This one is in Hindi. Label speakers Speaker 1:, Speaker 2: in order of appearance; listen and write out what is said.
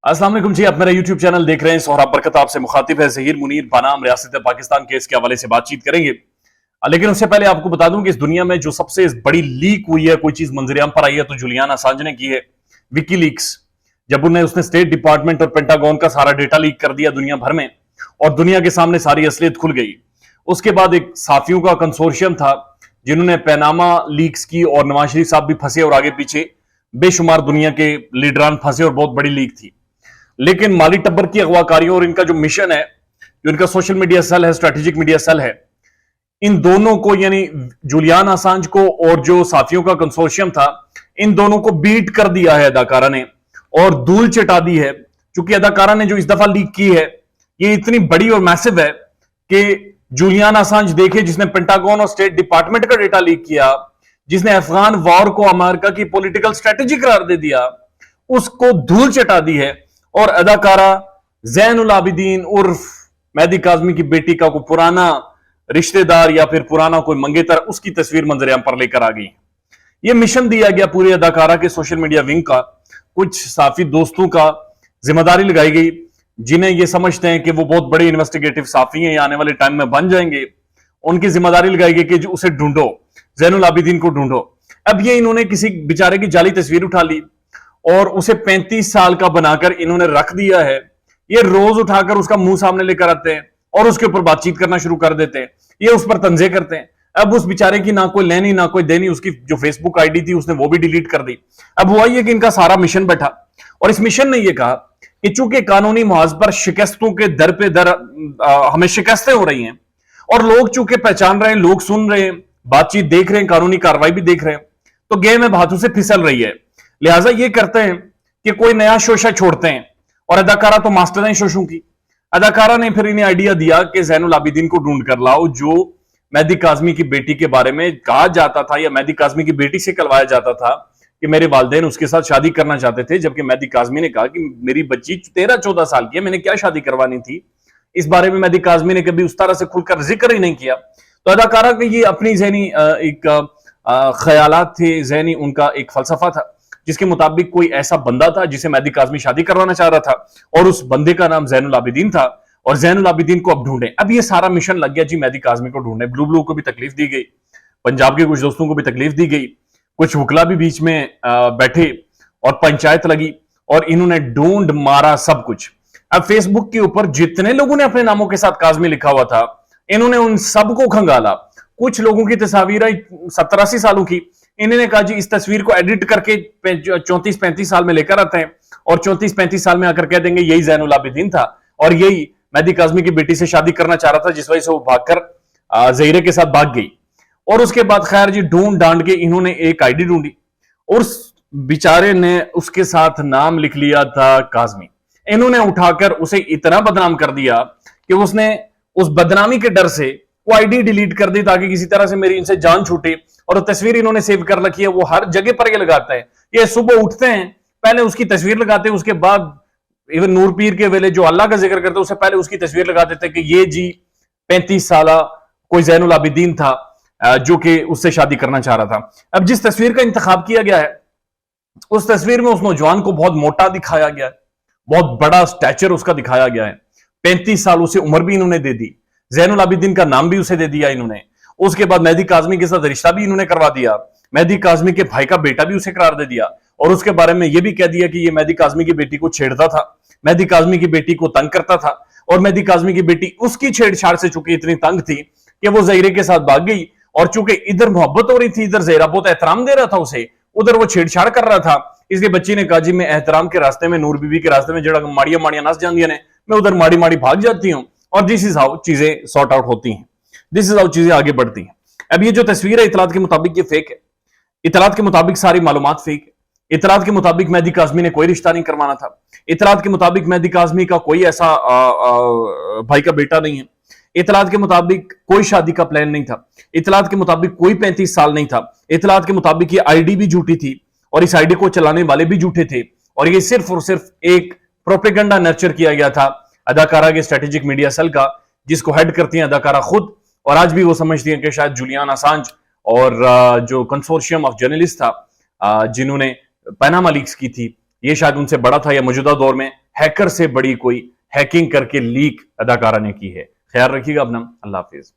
Speaker 1: अस्सलाम वालेकुम जी, आप मेरा YouTube चैनल देख रहे हैं। सोहराब बरकत आपसे मुखातिब है। ज़हीर मुनीर बनाम रियासत पाकिस्तान केस के हवाले से बातचीत करेंगे। लेकिन उससे पहले आपको बता दूं कि इस दुनिया में जो सबसे बड़ी लीक हुई है, कोई चीज मंजरेआम पर आई है, तो जुलियन असांज ने की है। विकीलीक्स, जब उसने स्टेट डिपार्टमेंट और पेंटागन का सारा डेटा लीक कर दिया दुनिया भर में, और दुनिया के सामने सारी असलियत खुल गई। उसके बाद एक साफियों का कंसोर्शियम था जिन्होंने पैनामा लीक्स की, और नवाज शरीफ साहब भी फंसे और आगे पीछे बेशुमार दुनिया के लीडरान फंसे, और बहुत बड़ी लीक थी। लेकिन माली टब्बर की अगवाकारियों और इनका जो मिशन है, जो इनका सोशल मीडिया सेल है, स्ट्रेटेजिक मीडिया सेल है, इन दोनों को, यानी जुलियन असांज को और जो साथियों का कंसोर्शियम था, इन दोनों को बीट कर दिया है अदाकारा ने, और धूल चटा दी है। क्योंकि अदाकारा ने जो इस दफा लीक की है, ये इतनी बड़ी और मैसिव है कि जुलियन असांज देखे, जिसने पेंटागन और स्टेट डिपार्टमेंट का डेटा लीक किया, जिसने अफगान वॉर को अमेरिका की पॉलिटिकल स्ट्रेटेजी करार दे दिया, उसको धूल चटा दी है। और अदाकारा ज़ैनुल आबिदीन उर्फ मेहदी काज़मी की बेटी का कोई पुराना रिश्तेदार या फिर पुराना कोई मंगेतर, उसकी तस्वीर मंजरेआम पर लेकर आ गई। यह मिशन दिया गया पूरी अदाकारा के सोशल मीडिया विंग का, कुछ साफी दोस्तों का जिम्मेदारी लगाई गई, जिन्हें यह समझते हैं कि वो बहुत बड़े इन्वेस्टिगेटिव साफी हैं, आने वाले टाइम में बन जाएंगे। उनकी जिम्मेदारी लगाई गई कि उसे ढूंढो, ज़ैनुल आबिदीन को ढूंढो। अब ये इन्होंने किसी बेचारे की जाली तस्वीर उठा ली और उसे 35 साल का बनाकर इन्होंने रख दिया है। ये रोज उठाकर उसका मुंह सामने लेकर आते हैं और उसके ऊपर बातचीत करना शुरू कर देते हैं। ये उस पर तंजे करते हैं। अब उस बेचारे की ना कोई लेनी ना कोई देनी, उसकी जो फेसबुक आईडी थी उसने वो भी डिलीट कर दी। अब हुआ ये कि इनका सारा मिशन बैठा, और इस मिशन ने ये कहा कि चूंकि कानूनी मुआज पर शिकस्तों के दर पे दर हमें शिकस्तें हो रही हैं, और लोग चूंकि पहचान रहे हैं, लोग सुन रहे हैं, बातचीत देख रहे हैं, कानूनी कार्रवाई भी देख रहे हैं, तो गेम अब हाथों से फिसल रही है। लिहाजा ये करते हैं कि कोई नया शोशा छोड़ते हैं, और अदाकारा तो मास्टर है शोशों की। अदाकारा ने फिर इन्हें आइडिया दिया कि ज़ैनुल आबिदीन को ढूंढ कर लाओ, जो मेहदी काज़मी की बेटी के बारे में कहा जाता था, या मेहदी काज़मी की बेटी से कहलवाया जाता था कि मेरे वालिदैन उसके साथ शादी करना चाहते थे, जबकि मेहदी काज़मी ने कहा कि मेरी बच्ची 13-14 साल की है, मैंने क्या शादी करवानी थी। इस बारे में मेहदी काज़मी ने कभी उस तरह से खुलकर जिक्र ही नहीं किया। तो अदाकारा के ये अपनी ज़हनी एक ख्यालात थे, ज़हनी उनका एक फलसफा था, जिसके मुताबिक कोई ऐसा बंदा था जिसे मेहदी काज़मी शादी करवाना चाह रहा था, और उस बंदे का नाम ज़ैनुल आबिदीन था, और ज़ैनुल आबिदीन को अब ढूंढे। अब ये सारा मिशन लग गया जी मेहदी काज़मी को ढूंढने। ब्लू को भी तकलीफ दी गई, पंजाब के कुछ दोस्तों को भी तकलीफ दी गई, कुछ वकला भी बीच में बैठे, और पंचायत लगी, और इन्होंने ढूंढ मारा सब कुछ। अब फेसबुक के ऊपर जितने लोगों ने अपने नामों के साथ काज़मी लिखा हुआ था, इन्होंने उन सबको खंगाला। कुछ लोगों की तस्वीर 70-80 सालों की, इन्होंने कहा जी इस तस्वीर को एडिट करके 34-35 साल में लेकर आते हैं, और 34-35 साल में आकर कह देंगे यही ज़ैनुल आबिदीन था, और यही मेहदी काज़मी की बेटी से शादी करना चाह रहा था, जिस वजह से वो भागकर ज़हीरे के साथ भाग गई। और उसके बाद खैर जी ढूंढ डांड के इन्होंने एक आईडी ढूंढी, और उस बेचारे ने उसके साथ नाम लिख लिया था काज़मी। इन्होंने उठाकर उसे इतना बदनाम कर दिया कि उसने उस बदनामी के डर से वो आईडी डिलीट कर दी, ताकि किसी तरह से मेरी इनसे जान छूटे। और वो तस्वीर इन्होंने सेव कर रखी है, वो हर जगह पर ये लगाता है। ये सुबह उठते हैं, पहले उसकी तस्वीर लगाते हैं, उसके बाद इवन नूर पीर के वेले जो अल्लाह का जिक्र करते हैं, उससे पहले उसकी तस्वीर लगा देते हैं कि ये जी 35 साल कोई ज़ैनुल आबिदीन था जो कि उससे शादी करना चाह रहा था। अब जिस तस्वीर का इंतखाब किया गया है, उस तस्वीर में उस नौजवान को बहुत मोटा दिखाया गया है, बहुत बड़ा स्टैचर उसका दिखाया गया है। 35 साल उसे उम्र भी इन्होंने दे दी, ज़ैनुल आबिदीन का नाम भी उसे दे दिया इन्होंने। उसके बाद मेहदी काज़मी के साथ रिश्ता भी इन्होंने करवा दिया, मेहदी काज़मी के भाई का बेटा भी उसे करार दे दिया, और उसके बारे में यह भी कह दिया कि यह मेहदी काज़मी की बेटी को छेड़ता था, मेहदी काज़मी की बेटी को तंग करता था, और मेहदी काज़मी की बेटी उसकी छेड़छाड़ से चूंकि इतनी तंग थी कि वो ज़हीरे के साथ भाग गई, और चूंकि इधर मोहब्बत हो रही थी, इधर ज़हीरा बहुत एहतराम दे रहा था उसे, उधर वो छेड़छाड़ कर रहा था। इसलिए बच्ची ने कहा जी मैं एहतराम के रास्ते में, नूर बीबी के रास्ते में जड़ा माड़िया माड़िया नस जाती ने, मैं उधर माड़ी माड़ी भाग जाती हूँ, और दिस इज हाउ चीजें सॉर्ट आउट होती हैं, दिस इज हाउ चीजें आगे बढ़ती हैं। अब ये जो तस्वीर है, इतलात के मुताबिक ये फेक है, इतलात के मुताबिक सारी मालूमात फेक है, इतलात के मुताबिक मेहदी काज़मी ने कोई रिश्ता नहीं करवाना था, इतलात के मुताबिक मेहदी काज़मी का कोई ऐसा भाई का बेटा नहीं है, इतलात के मुताबिक कोई शादी का प्लान नहीं था, इतलात के मुताबिक कोई 35 साल नहीं था, इतलात के मुताबिक ये आईडी भी झूठी थी, और इस आईडी को चलाने वाले भी झूठे थे, और ये सिर्फ और सिर्फ एक प्रोपेगेंडा नर्चर किया गया था अदाकारा के स्ट्रेटेजिक मीडिया सेल का, जिसको हेड करती हैं अदाकारा खुद। और आज भी वो समझती हैं कि शायद जुलियन असांज और जो कंसोर्शियम ऑफ जर्नलिस्ट था जिन्होंने पैनामा लीक्स की थी, ये शायद उनसे बड़ा था, या मौजूदा दौर में हैकर से बड़ी कोई हैकिंग करके लीक अदाकारा ने की है। ख्याल रखिएगा अपना। अल्लाह हाफिज।